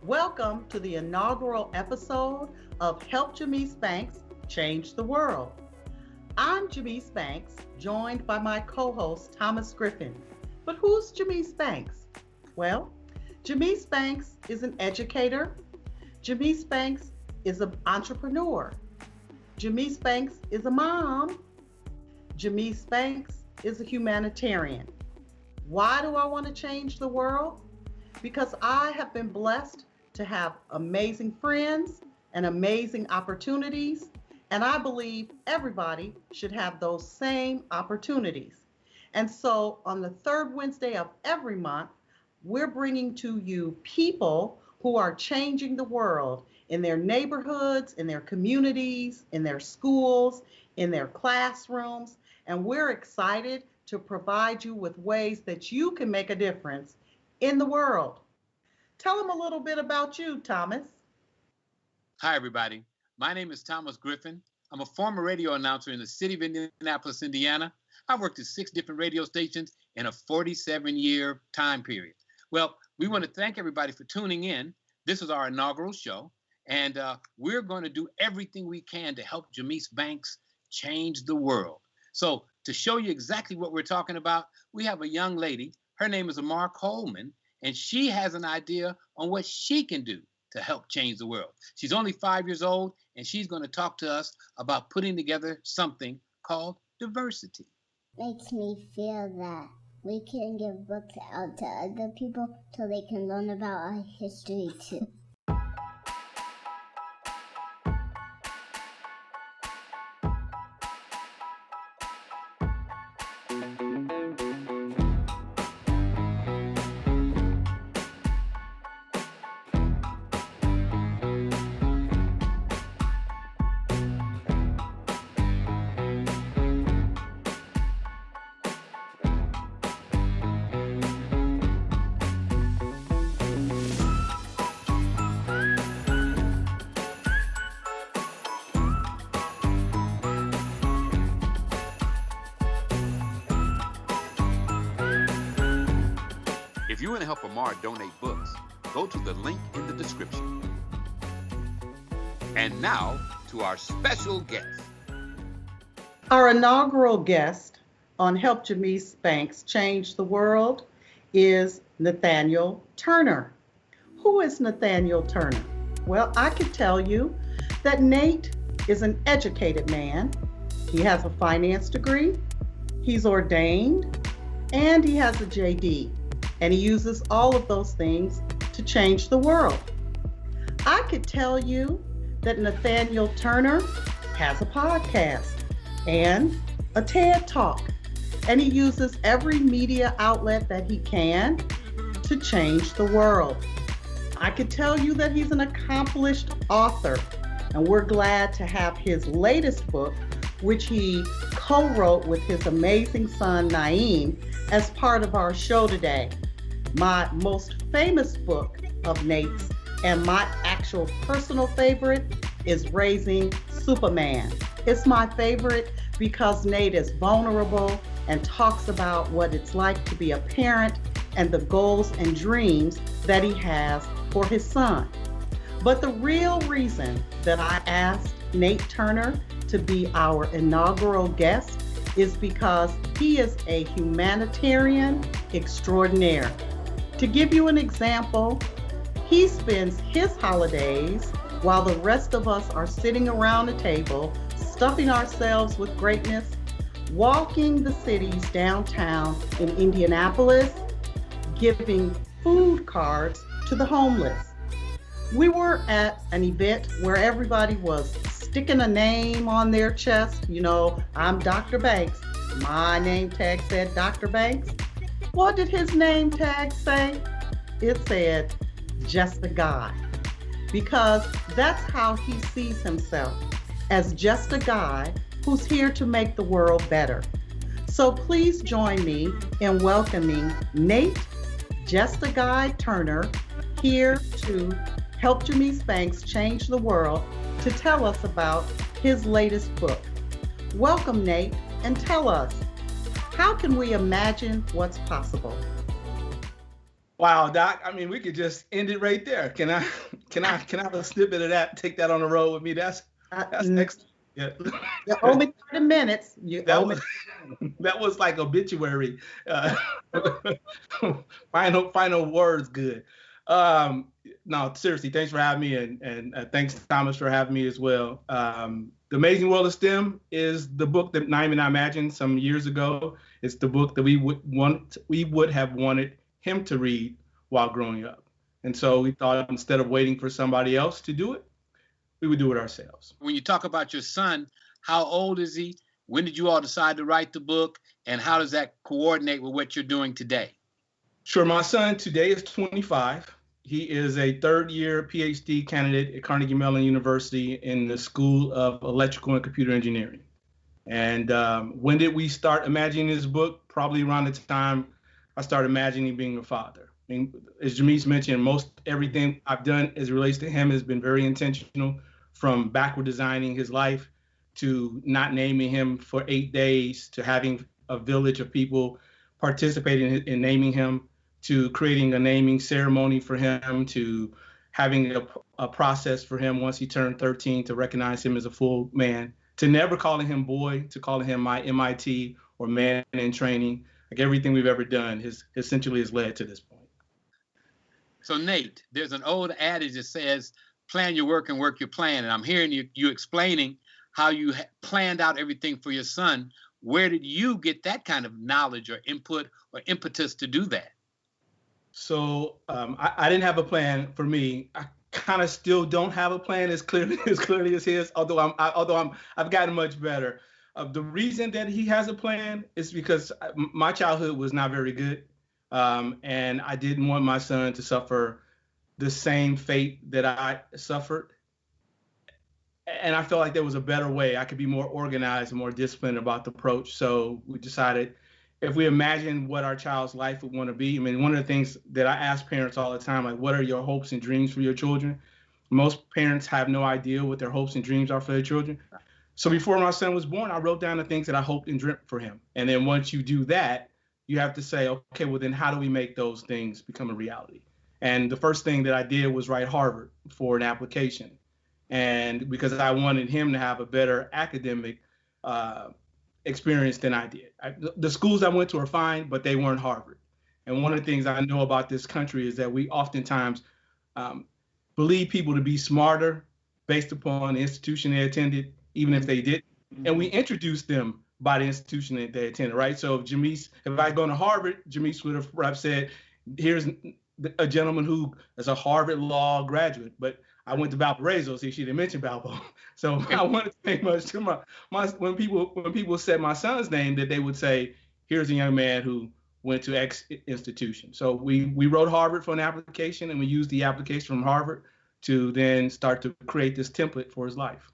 Welcome to the inaugural episode of Help Jamise Banks Change the World. I'm Jamise Banks, joined by my co-host Thomas Griffin. But who's Jamise Banks? Well, Jamise Banks is an educator. Jamise Banks is an entrepreneur. Jamise Banks is a mom. Jamise Banks is a humanitarian. Why do I want to change the world? Because I have been blessed to have amazing friends and amazing opportunities, and I believe everybody should have those same opportunities. And so on the third Wednesday of every month, we're bringing to you people who are changing the world in their neighborhoods, in their communities, in their schools, in their classrooms, and we're excited to provide you with ways that you can make a difference in the world. Tell them a little bit about you, Thomas. Hi, everybody. My name is Thomas Griffin. I'm a former radio announcer in the city of Indianapolis, Indiana. I've worked at 6 different radio stations in a 47-year time period. Well, we want to thank everybody for tuning in. This is our inaugural show, and we're going to do everything we can to help Jamise Banks change the world. So to show you exactly what we're talking about, we have a young lady. Her name is Amar Coleman, and she has an idea on what she can do to help change the world. She's only 5 years old, and she's going to talk to us about putting together something called diversity. Makes me feel that we can give books out to other people so they can learn about our history too. If you want to help Amar donate books, go to the link in the description. And now to our special guest. Our inaugural guest on Help Jamise Banks Change the World is Nathaniel Turner. Who is Nathaniel Turner? Well, I could tell you that Nate is an educated man. He has a finance degree, he's ordained, and he has a JD. And he uses all of those things to change the world. I could tell you that Nathaniel Turner has a podcast and a TED Talk, and he uses every media outlet that he can to change the world. I could tell you that he's an accomplished author, and we're glad to have his latest book, which he co-wrote with his amazing son, Naeem, as part of our show today. My most famous book of Nate's and my actual personal favorite is Raising Superman. It's my favorite because Nate is vulnerable and talks about what it's like to be a parent and the goals and dreams that he has for his son. But the real reason that I asked Nate Turner to be our inaugural guest is because he is a humanitarian extraordinaire. To give you an example, he spends his holidays while the rest of us are sitting around a table, stuffing ourselves with greatness, walking the cities downtown in Indianapolis, giving food cards to the homeless. We were at an event where everybody was sticking a name on their chest. You know, I'm Dr. Banks. My name tag said Dr. Banks. What did his name tag say? It said, just a guy. Because that's how he sees himself, as just a guy who's here to make the world better. So please join me in welcoming Nate, Just a Guy Turner, here to Help Jamise Banks Change the World to tell us about his latest book. Welcome, Nate, and tell us, how can we imagine what's possible? Wow, Doc. I mean, we could just end it right there. Can I have a snippet of that? Take that on the road with me. That's n- excellent. Yeah. you owe me 30 minutes. You owe That me. was that was like obituary. Uh, final words. Good. Um, no, seriously, thanks for having me, and thanks Thomas for having me as well. The Amazing World of STEM is the book that Naima and I imagined some years ago. It's the book that we would have wanted him to read while growing up, and so we thought instead of waiting for somebody else to do it, we would do it ourselves. When you talk about your son, how old is he? When did you all decide to write the book? And how does that coordinate with what you're doing today? Sure. My son today is 25. He is a third-year PhD candidate at Carnegie Mellon University in the School of Electrical and Computer Engineering. And when did we start imagining this book? Probably around the time I started imagining being a father. I mean, as Jameis mentioned, most everything I've done as it relates to him has been very intentional, from backward designing his life to not naming him for 8 days, to having a village of people participating in naming him, to creating a naming ceremony for him, to having a process for him once he turned 13 to recognize him as a full man, to never calling him boy, to calling him my MIT or man in training. Like everything we've ever done has essentially has led to this point. So Nate, there's an old adage that says, plan your work and work your plan. And I'm hearing you explaining how you planned out everything for your son. Where did you get that kind of knowledge or input or impetus to do that? So I didn't have a plan for me. I kind of still don't have a plan as clearly as his, although I've gotten much better. The reason that he has a plan is because my childhood was not very good, and I didn't want my son to suffer the same fate that I suffered. And I felt like there was a better way. I could be more organized and more disciplined about the approach. So we decided, if we imagine what our child's life would want to be. I mean, one of the things that I ask parents all the time, like, what are your hopes and dreams for your children? Most parents have no idea what their hopes and dreams are for their children. So before my son was born, I wrote down the things that I hoped and dreamt for him. And then once you do that, you have to say, okay, well, then how do we make those things become a reality? And the first thing that I did was write Harvard for an application. And because I wanted him to have a better academic experience than I did. The schools I went to are fine, but they weren't Harvard. And one of the things I know about this country is that we oftentimes believe people to be smarter based upon the institution they attended, even if they didn't. And we introduce them by the institution that they attended, right? So if I go to Harvard, Jameis would have perhaps said, here's a gentleman who is a Harvard law graduate, but I went to Valparaiso, see, she didn't mention Valpo. So I wanted to make much to my when people said my son's name, that they would say, here's a young man who went to X institution. So we wrote Harvard for an application, and we used the application from Harvard to then start to create this template for his life.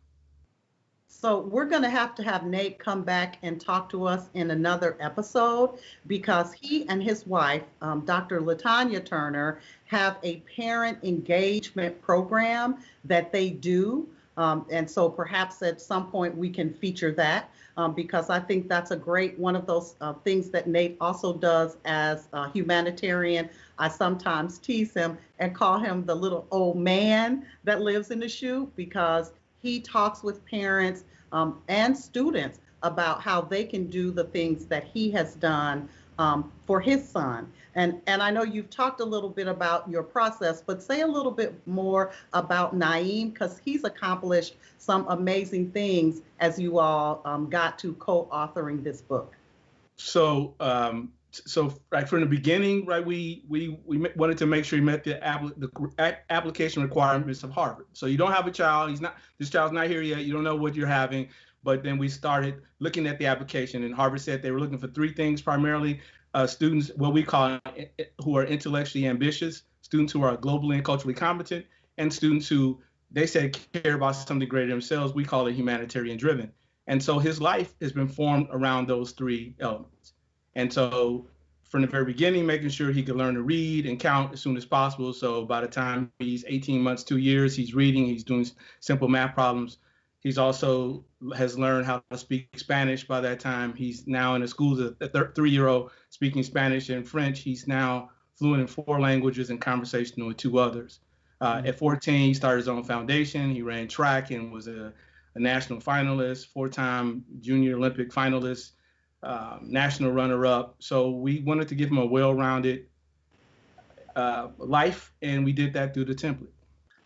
So we're going to have Nate come back and talk to us in another episode, because he and his wife, Dr. LaTanya Turner, have a parent engagement program that they do. And so perhaps at some point we can feature that, because I think that's a great one of those things that Nate also does as a humanitarian. I sometimes tease him and call him the little old man that lives in the shoe, because he talks with parents and students about how they can do the things that he has done for his son. And I know you've talked a little bit about your process, but say a little bit more about Naeem, because he's accomplished some amazing things as you all got to co-authoring this book. So right from the beginning, right, we wanted to make sure he met the application requirements of Harvard. So you don't have a child, this child's not here yet, you don't know what you're having. But then we started looking at the application, and Harvard said they were looking for three things primarily: students, what we call who are intellectually ambitious, students who are globally and culturally competent, and students who they said care about something greater themselves. We call it humanitarian driven. And so his life has been formed around those three elements. And so from the very beginning, making sure he could learn to read and count as soon as possible. So by the time he's 18 months, 2 years, he's reading, he's doing simple math problems. He's also has learned how to speak Spanish by that time. He's now in a school, a 3-year-old speaking Spanish and French. He's now fluent in 4 languages and conversational in 2 others. At 14, he started his own foundation. He ran track and was a national finalist, 4-time junior Olympic finalist, national runner-up. So we wanted to give him a well-rounded life, and we did that through the template.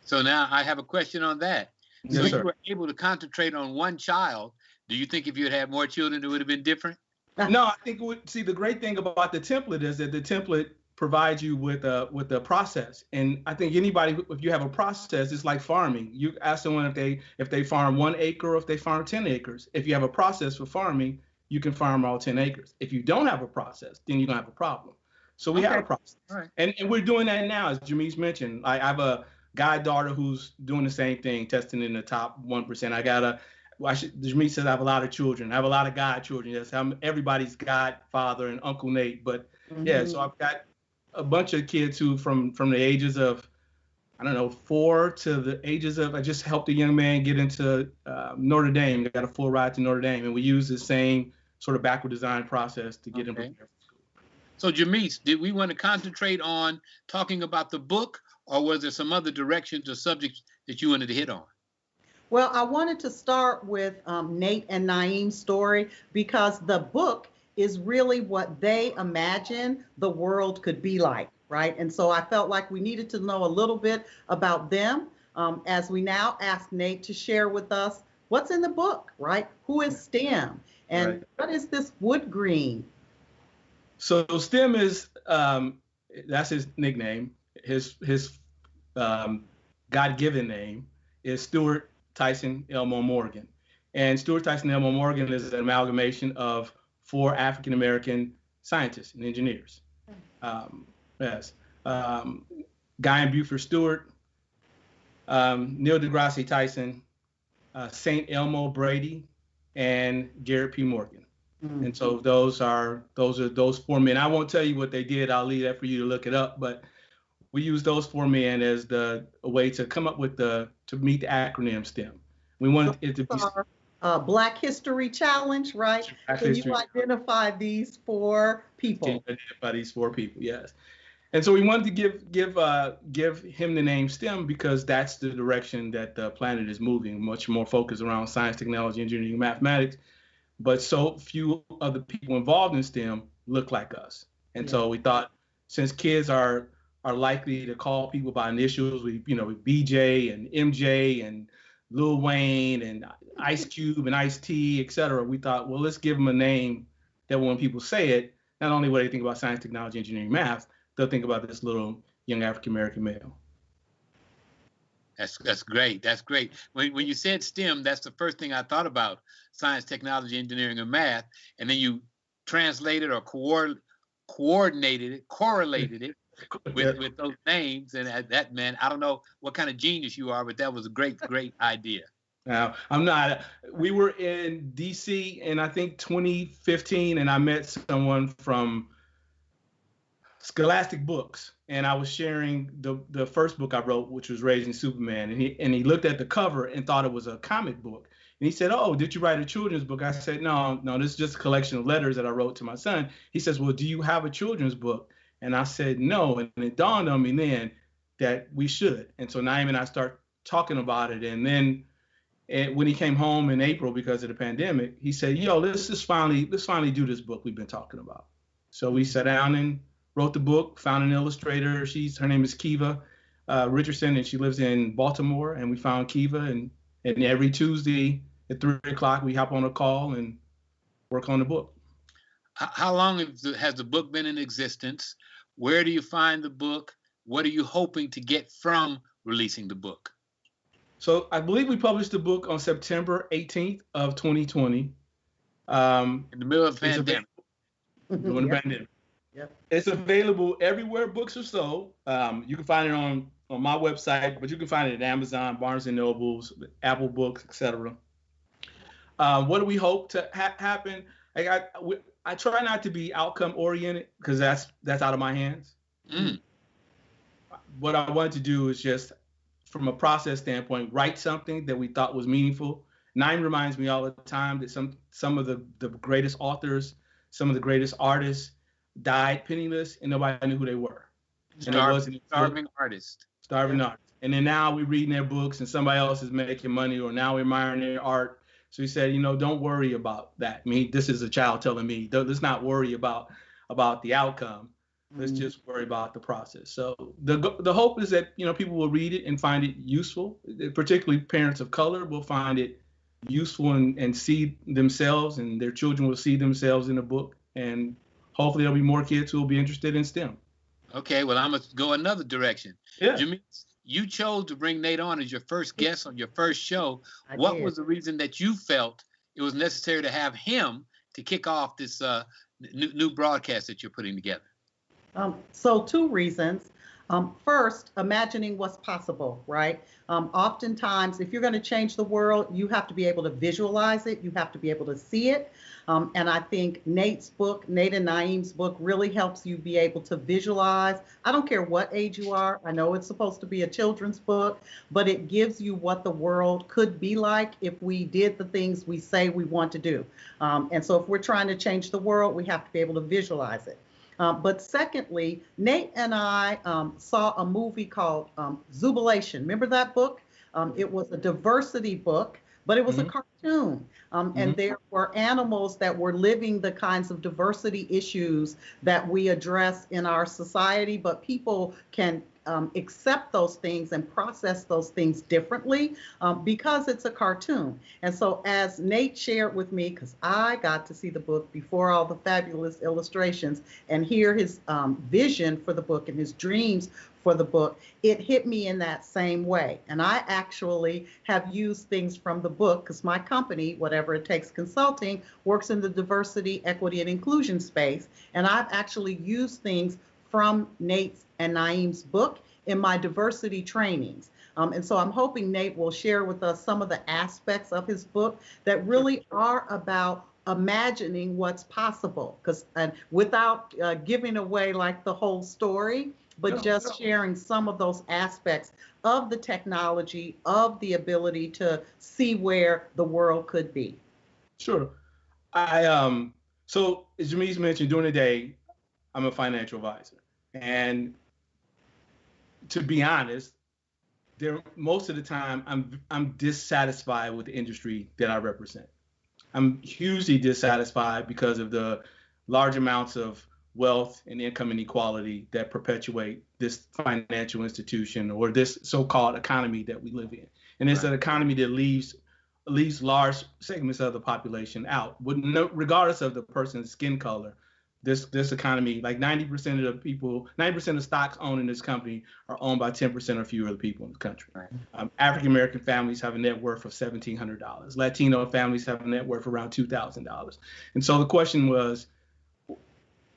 So now I have a question on that. So Yes, sir. you were able to concentrate on one child. Do you think if you had had more children, it would have been different? No, I think the great thing about the template is that the template provides you with a process. And I think anybody, if you have a process, it's like farming. You ask someone if they farm 1 acre or if they farm 10 acres. If you have a process for farming, you can farm all 10 acres. If you don't have a process, then you're gonna have a problem. So we have a process. All right. And we're doing that now, as Jameez mentioned. I have a goddaughter who's doing the same thing, testing in the top 1%. Jameez says I have a lot of children. I have a lot of godchildren. Yes, I'm everybody's godfather and Uncle Nate. But yeah, so I've got a bunch of kids who from the ages of, I don't know, 4 to the ages of, I just helped a young man get into Notre Dame. Got a full ride to Notre Dame. And we use the same sort of backward design process to get him prepared for school. So Jameez, did we want to concentrate on talking about the book, or was there some other directions or subjects that you wanted to hit on? Well, I wanted to start with Nate and Naeem's story, because the book is really what they imagine the world could be like, right? And so I felt like we needed to know a little bit about them as we now ask Nate to share with us what's in the book, right? Who is STEM? And what is this wood green? So STEM is, that's his nickname. His God-given name is Stuart Tyson Elmo Morgan. And Stuart Tyson Elmo Morgan is an amalgamation of 4 African-American scientists and engineers. Yes. Guy and Buford Stewart, Neil deGrasse Tyson, St. Elmo Brady, and Garrett P. Morgan. And so those are those 4 men. I won't tell you what they did. I'll leave that for you to look it up. But we use those 4 men as a way to come up with to meet the acronym STEM. We wanted it to be Black History Challenge, right? Can you identify these 4 people? Can you identify these 4 people? Yes. And so we wanted to give him the name STEM because that's the direction that the planet is moving, much more focused around science, technology, engineering, and mathematics. But so few of the people involved in STEM look like us. And so we thought, since kids are likely to call people by initials, with BJ and MJ and Lil Wayne and Ice Cube and Ice-T, et cetera, we thought, well, let's give them a name that when people say it, not only will they think about science, technology, engineering, math, they'll think about this little young African-American male. That's great. That's great. When you said STEM, that's the first thing I thought about: science, technology, engineering, and math. And then you translated or correlated it with those names. And that, man, I don't know what kind of genius you are, but that was a great idea. Now, I'm not. We were in DC in, I think, 2015, and I met someone from Scholastic Books, and I was sharing the first book I wrote, which was Raising Superman, and he looked at the cover and thought it was a comic book, and he said, "Oh, did you write a children's book?" I said, "No, this is just a collection of letters that I wrote to my son." He says, "Well, do you have a children's book?" And I said, "No," and it dawned on me then that we should, and so Naeem and I start talking about it, and then when he came home in April because of the pandemic, he said, "Yo, let's finally do this book we've been talking about." So we sat down and wrote the book, found an illustrator. Her name is Kiva Richardson, and she lives in Baltimore. And we found Kiva, and every Tuesday at 3:00, we hop on a call and work on the book. How long has the book been in existence? Where do you find the book? What are you hoping to get from releasing the book? So I believe we published the book on September 18th of 2020. In the middle of the pandemic. During the pandemic. Yep. It's available everywhere books are sold. You can find it on my website, but you can find it at Amazon, Barnes & Nobles, Apple Books, etc. What do we hope to happen? I try not to be outcome oriented because that's out of my hands. What I wanted to do is just, from a process standpoint, write something that we thought was meaningful. Naeem reminds me all the time that some of the greatest authors, some of the greatest artists died penniless and nobody knew who they were. And it wasn't starving artist. Starving artist. And then now we're reading their books and somebody else is making money, or now we're admiring their art. So he said, don't worry about that. I mean, this is a child telling me, let's not worry about the outcome. Let's just worry about the process. So the hope is that, people will read it and find it useful, particularly parents of color will find it useful and see themselves, and their children will see themselves in the book. And hopefully there'll be more kids who will be interested in STEM. Okay, well, I'm going to go another direction. Yeah. Jimmy, you chose to bring Nate on as your first guest on your first show. What was the reason that you felt it was necessary to have him to kick off this new broadcast that you're putting together? So 2 reasons. First, imagining what's possible, right? Oftentimes, if you're going to change the world, you have to be able to visualize it. You have to be able to see it. And I think Nate and Naeem's book really helps you be able to visualize. I don't care what age you are. I know it's supposed to be a children's book, but it gives you what the world could be like if we did the things we say we want to do. And so if we're trying to change the world, we have to be able to visualize it. But secondly, Nate and I saw a movie called Zubilation. Remember that book? It was a diversity book, but it was a cartoon. And there were animals that were living the kinds of diversity issues that we address in our society, but people can accept those things and process those things differently because it's a cartoon. And so as Nate shared with me, because I got to see the book before all the fabulous illustrations and hear his vision for the book and his dreams for the book, it hit me in that same way. And I actually have used things from the book because my company, Whatever It Takes Consulting, works in the diversity, equity, and inclusion space. And I've actually used things from Nate's and Naeem's book in my diversity trainings. And so I'm hoping Nate will share with us some of the aspects of his book that really are about imagining what's possible, because without giving away like the whole story, but just sharing some of those aspects of the technology, of the ability to see where the world could be. Sure. So as Jameez mentioned, during the day, I'm a financial advisor. And to be honest, most of the time I'm dissatisfied with the industry that I represent. I'm hugely dissatisfied because of the large amounts of wealth and income inequality that perpetuate this financial institution or this so-called economy that we live in. And it's an economy that leaves large segments of the population out, regardless of the person's skin color. This economy, like 90% of the people, 90% of stocks owned in this company are owned by 10% or fewer of the people in the country. African-American families have a net worth of $1,700. Latino families have a net worth around $2,000. And so the question was,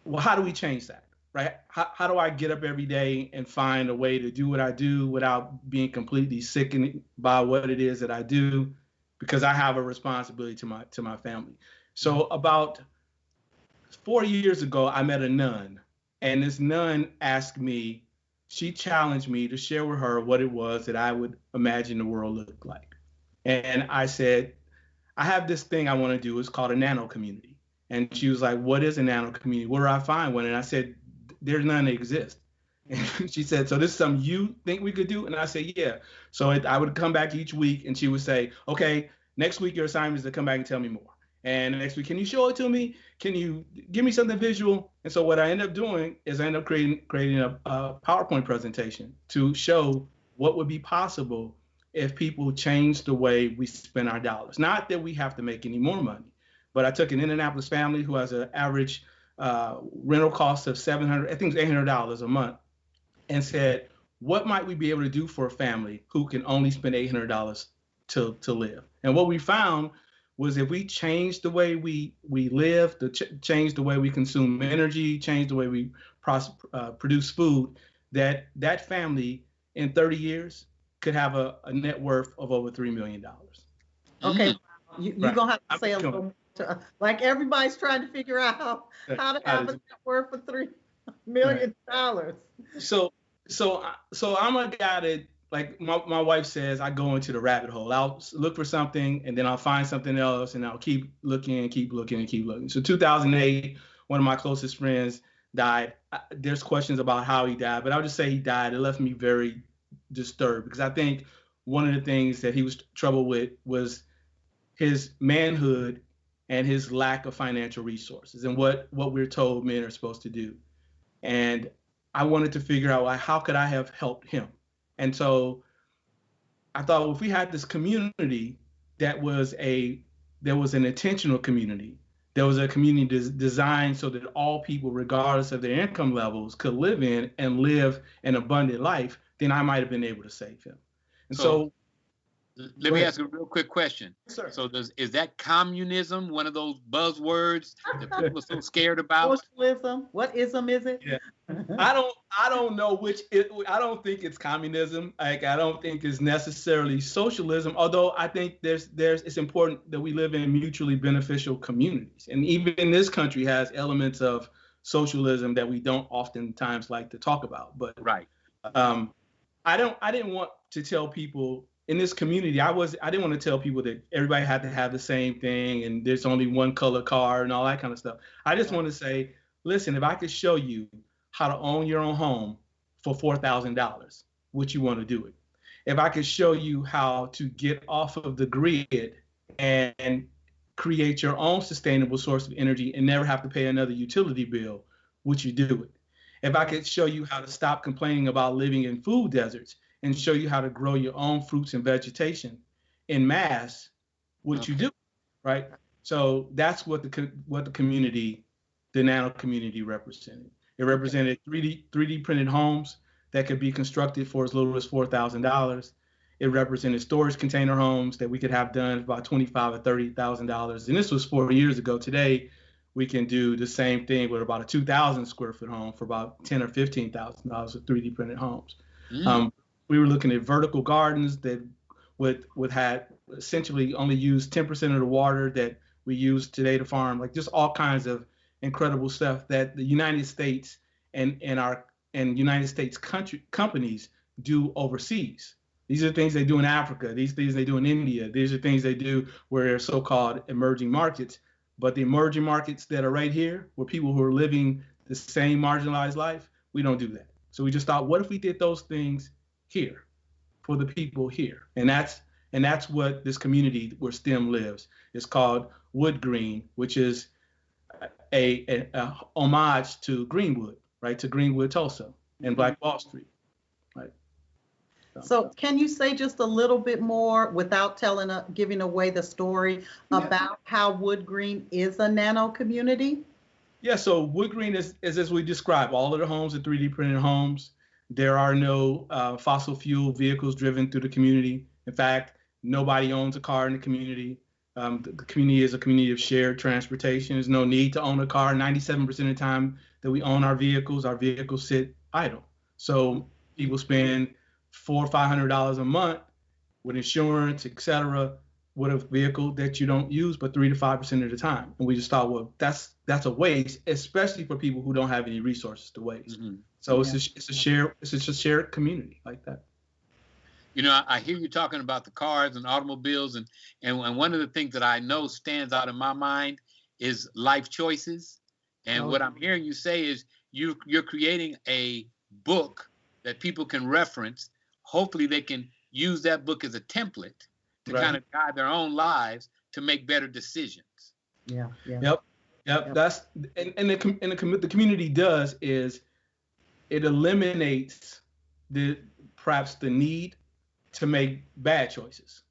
well, how do we change that, right? How do I get up every day and find a way to do what I do without being completely sickened by what it is that I do? Because I have a responsibility to my family. So about 4 years ago, I met a nun, and this nun she challenged me to share with her what it was that I would imagine the world looked like. And I said, I have this thing I want to do. It's called a nano-community. And she was like, what is a nano-community? Where do I find one? And I said, there's none that exist. And she said, so this is something you think we could do? And I said, yeah. So I would come back each week, and she would say, okay, next week your assignment is to come back and tell me more. And the next week, can you show it to me? Can you give me something visual? And so what I end up doing is I end up creating a PowerPoint presentation to show what would be possible if people change the way we spend our dollars. Not that we have to make any more money, but I took an Indianapolis family who has an average rental cost of $800 a month, and said, what might we be able to do for a family who can only spend $800 to live? And what we found was if we change the way we live, change the way we consume energy, change the way we produce food, that family in 30 years could have a net worth of over $3 million. Okay, you're going to have to say a little more. Like everybody's trying to figure out how to have a net worth of $3 million. So I'm a guy that, like my wife says, I go into the rabbit hole. I'll look for something, and then I'll find something else, and I'll keep looking and keep looking and keep looking. So 2008, one of my closest friends died. There's questions about how he died, but I'll just say he died. It left me very disturbed because I think one of the things that he was troubled with was his manhood and his lack of financial resources and what we're told men are supposed to do. And I wanted to figure out, like, how could I have helped him? And so I thought, well, if we had this community that was an intentional community, there was a community designed so that all people, regardless of their income levels, could live in and live an abundant life, then I might have been able to save him. And so let me ask a real quick question. Sir. So is that communism one of those buzzwords that people are so scared about? Socialism? What ism is it? Yeah. I don't know I don't think it's communism. Like, I don't think it's necessarily socialism, although I think it's important that we live in mutually beneficial communities. And even this country has elements of socialism that we don't oftentimes like to talk about. But right. I didn't want to tell people in this community, I didn't want to tell people that everybody had to have the same thing and there's only one color car and all that kind of stuff. I just want to say, listen, if I could show you how to own your own home for $4,000, would you want to do it? If I could show you how to get off of the grid and create your own sustainable source of energy and never have to pay another utility bill, would you do it? If I could show you how to stop complaining about living in food deserts and show you how to grow your own fruits and vegetation in mass, would you do it? Right? So that's what the community, the Nano community, represented. It represented 3D printed homes that could be constructed for as little as $4,000. It represented storage container homes that we could have done for about $25,000 or $30,000. And this was 4 years ago. Today, we can do the same thing with about a 2,000 square foot home for about $10,000 or $15,000 with 3D printed homes. We were looking at vertical gardens that would had essentially only use 10% of the water that we use today to farm, like just all kinds of incredible stuff that the United States and United States companies do overseas. These are things they do in Africa. These things they do in India. These are things they do where they're so-called emerging markets. But the emerging markets that are right here, where people who are living the same marginalized life, we don't do that. So we just thought, what if we did those things here for the people here? And that's what this community where STEM lives is called Wood Green, which is a homage to Greenwood, right? To Greenwood, Tulsa, and Black Wall Street, right? So can you say just a little bit more without giving away the story about how Wood Green is a nano community? Yeah, so Wood Green is as we described. All of the homes are 3D printed homes. There are no fossil fuel vehicles driven through the community. In fact, nobody owns a car in the community. The community is a community of shared transportation. There's no need to own a car. 97% of the time that we own our vehicles sit idle. So people spend $400 or $500 a month with insurance, et cetera, with a vehicle that you don't use but 3 to 5% of the time. And we just thought, well, that's a waste, especially for people who don't have any resources to waste. Mm-hmm. So it's a shared community like that. You know, I hear you talking about the cars and automobiles, and one of the things that I know stands out in my mind is life choices. And what I'm hearing you say is you're creating a book that people can reference. Hopefully they can use that book as a template to kind of guide their own lives to make better decisions. Yeah. Yep. That's and the community does is it eliminates perhaps the need to make bad choices.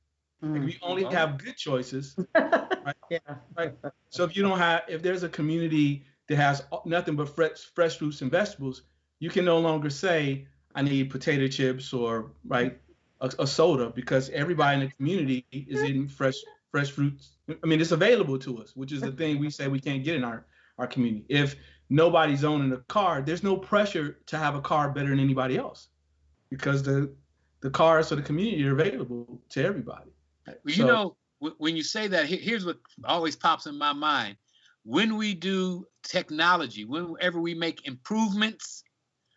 Like we only have good choices. Right? Yeah. Right. So if there's a community that has nothing but fresh fruits and vegetables, you can no longer say I need potato chips or a soda, because everybody in the community is eating fresh fruits. I mean, it's available to us, which is the thing we say we can't get in our community. If nobody's owning a car, there's no pressure to have a car better than anybody else, because the cars for the community are available to everybody. Well, you know, when you say that, here's what always pops in my mind. When we do technology, whenever we make improvements,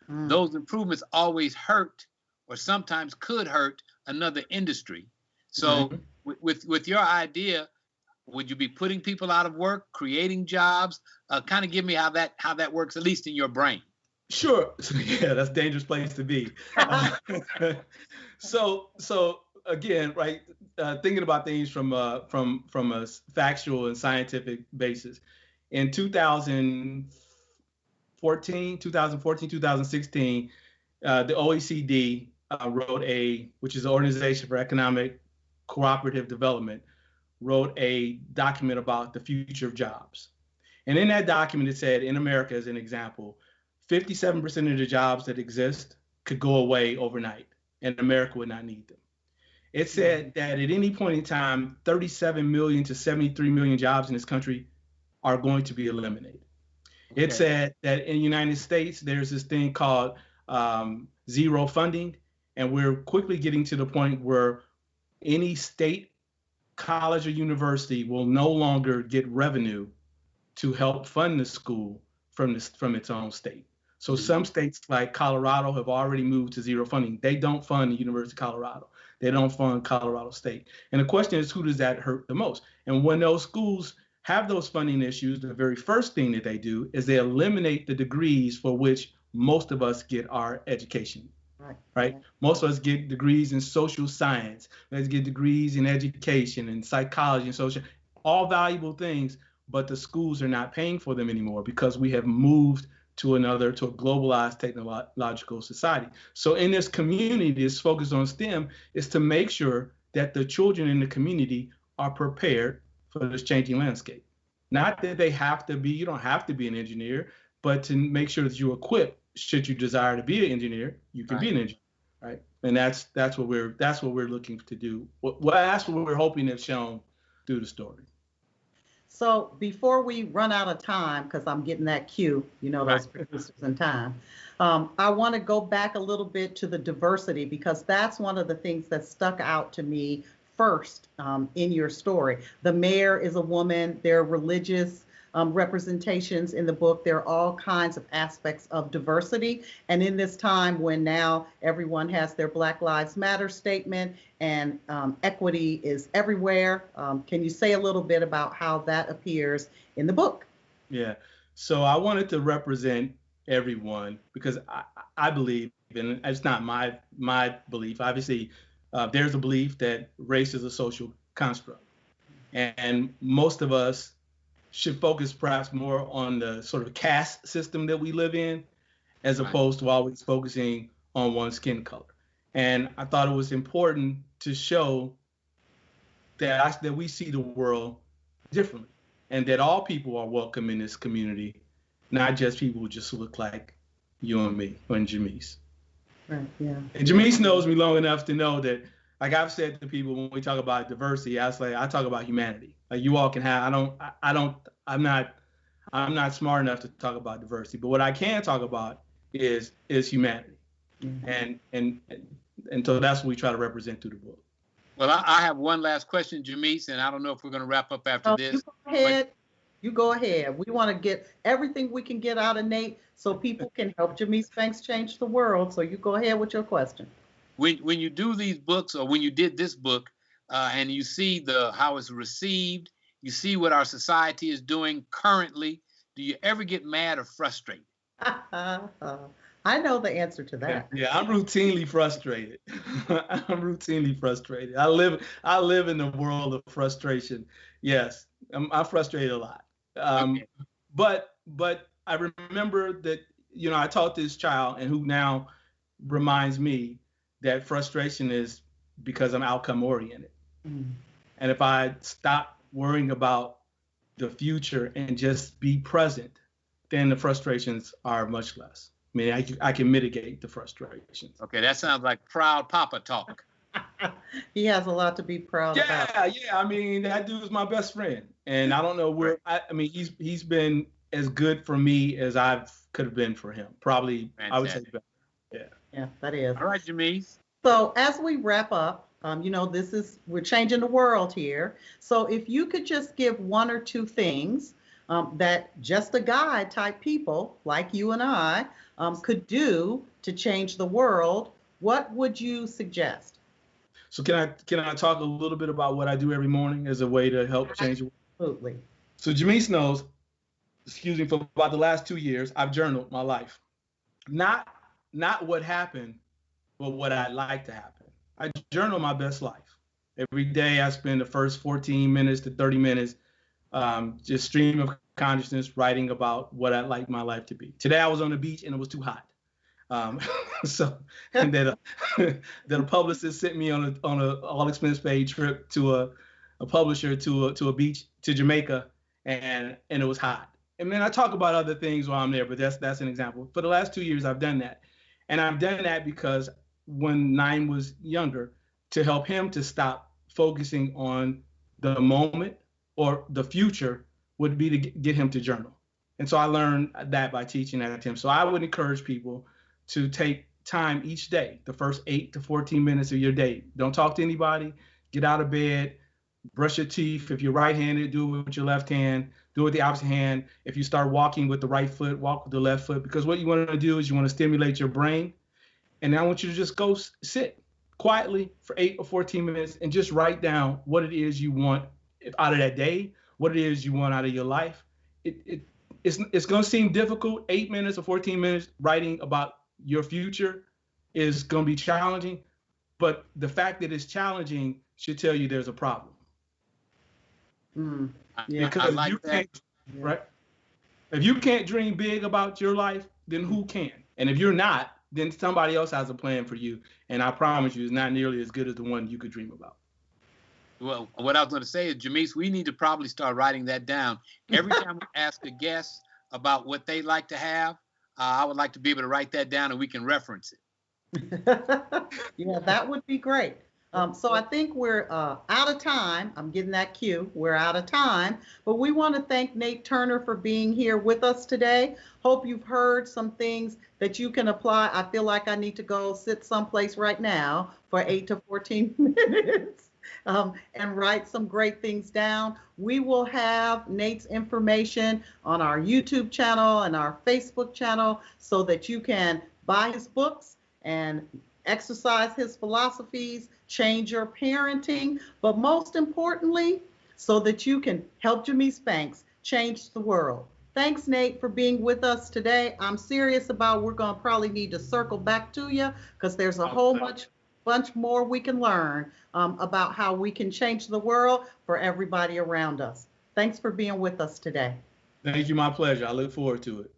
those improvements always hurt or sometimes could hurt another industry. So with your idea, Would you be putting people out of work, creating jobs? Kind of give me how that works, at least in your brain. Sure. Yeah, that's a dangerous place to be. So again, right, thinking about things from a factual and scientific basis. In 2014, 2016, the OECD wrote which is the Organization for Economic Cooperative Development, wrote a document about the future of jobs. And in that document, it said, in America, as an example, 57% of the jobs that exist could go away overnight, and America would not need them. It said that at any point in time, 37 million to 73 million jobs in this country are going to be eliminated. Okay. It said that in the United States, there's this thing called zero funding, and we're quickly getting to the point where any state, college, or university will no longer get revenue to help fund the school from its own state. So some states like Colorado have already moved to zero funding. They don't fund the University of Colorado. They don't fund Colorado State. And the question is, who does that hurt the most? And when those schools have those funding issues, the very first thing that they do is they eliminate the degrees for which most of us get our education. Right? Most of us get degrees in social science. Let's get degrees in education and psychology and social, all valuable things, but the schools are not paying for them anymore because we have moved to a globalized technological society. So in this community that's focused on STEM is to make sure that the children in the community are prepared for this changing landscape. Not that they have to be, you don't have to be an engineer, but to make sure that you're equipped, should you desire to be an engineer, you can be an engineer, right? And that's what we're looking to do. That's what we're hoping is shown through the story. So before we run out of time, because I'm getting that cue, those producers in time, I want to go back a little bit to the diversity, because that's one of the things that stuck out to me first in your story. The mayor is a woman. There are religious representations in the book. There are all kinds of aspects of diversity. And in this time when now everyone has their Black Lives Matter statement and equity is everywhere, can you say a little bit about how that appears in the book? Yeah, so I wanted to represent everyone because I believe, and it's not my belief, obviously, there's a belief that race is a social construct. And most of us should focus perhaps more on the sort of caste system that we live in, as opposed to always focusing on one's skin color. And I thought it was important to show that we see the world differently, and that all people are welcome in this community, not just people who just look like you and me and Jamise. Right. Yeah. And Jamise knows me long enough to know that, like I've said to people when we talk about diversity, I talk about humanity. Like you all can have. I'm not smart enough to talk about diversity, but what I can talk about is humanity, and so that's what we try to represent through the book. Well, I have one last question, Jamise, and I don't know if we're going to wrap up after this. You go ahead. We want to get everything we can get out of Nate so people can help Jamise Banks change the world. So you go ahead with your question. When you do these books, or when you did this book, and you see how it's received, you see what our society is doing currently, do you ever get mad or frustrated? I know the answer to that. Yeah, I'm routinely frustrated. I live in the world of frustration. Yes, I'm frustrated a lot. Okay. But I remember that, I taught this child, and who now reminds me that frustration is because I'm outcome oriented. And if I stop worrying about the future and just be present, then the frustrations are much less. I mean, I can mitigate the frustrations. Okay, that sounds like proud papa talk. He has a lot to be proud about. Yeah. I mean, that dude is my best friend, and I don't know where. He's been as good for me as I could have been for him. Probably, fantastic. I would say better. Yeah, that is. All right, Jamise. So as we wrap up, we're changing the world here. So if you could just give one or two things that just a guide type people like you and I could do to change the world, what would you suggest? So can I talk a little bit about what I do every morning as a way to help change the world? Absolutely. So Jameis knows, for about the last 2 years, I've journaled my life. Not what happened, but what I'd like to happen. I journal my best life. Every day I spend the first 14 minutes to 30 minutes just stream of consciousness, writing about what I'd like my life to be. Today I was on the beach and it was too hot. And then a publicist sent me on a all expense paid trip to a publisher to a beach to Jamaica, and it was hot. And then I talk about other things while I'm there, but that's an example. For the last 2 years, I've done that. And I've done that because when Nine was younger, to help him to stop focusing on the moment or the future would be to get him to journal. And so I learned that by teaching that to him. So I would encourage people to take time each day, the first 8 to 14 minutes of your day. Don't talk to anybody, get out of bed, brush your teeth. If you're right-handed, do it with your left hand. Do it with the opposite hand. If you start walking with the right foot, walk with the left foot, because what you want to do is you want to stimulate your brain. And I want you to just go sit quietly for 8 or 14 minutes and just write down what it is you want out of that day, what it is you want out of your life. It's going to seem difficult. 8 minutes or 14 minutes writing about your future is going to be challenging, but the fact that it's challenging should tell you there's a problem. Yeah, because I like that. Right? If you can't dream big about your life, then who can? And if you're not, then somebody else has a plan for you. And I promise you, it's not nearly as good as the one you could dream about. Well, what I was going to say is, Jameis, we need to probably start writing that down. Every time we ask a guest about what they like to have, I would like to be able to write that down and we can reference it. Yeah, that would be great. So I think we're out of time. I'm getting that cue. We're out of time. But we want to thank Nate Turner for being here with us today. Hope you've heard some things that you can apply. I feel like I need to go sit someplace right now for 8 to 14 minutes and write some great things down. We will have Nate's information on our YouTube channel and our Facebook channel so that you can buy his books and exercise his philosophies, change your parenting, but most importantly, so that you can help Jameis Banks change the world. Thanks, Nate, for being with us today. I'm serious about we're going to probably need to circle back to you because there's a whole bunch more we can learn about how we can change the world for everybody around us. Thanks for being with us today. Thank you. My pleasure. I look forward to it.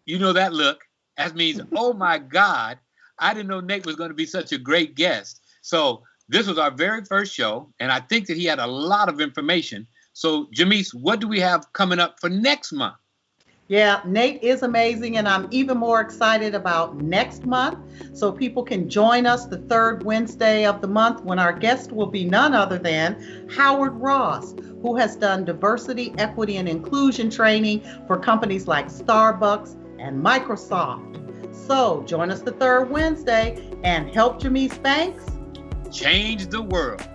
You know that look. That means, oh my God, I didn't know Nate was going to be such a great guest. So this was our very first show, and I think that he had a lot of information. So Jameis, what do we have coming up for next month? Yeah, Nate is amazing, and I'm even more excited about next month. So people can join us the third Wednesday of the month when our guest will be none other than Howard Ross, who has done diversity, equity, and inclusion training for companies like Starbucks and Microsoft. So join us the third Wednesday and help Jameis Banks change the world.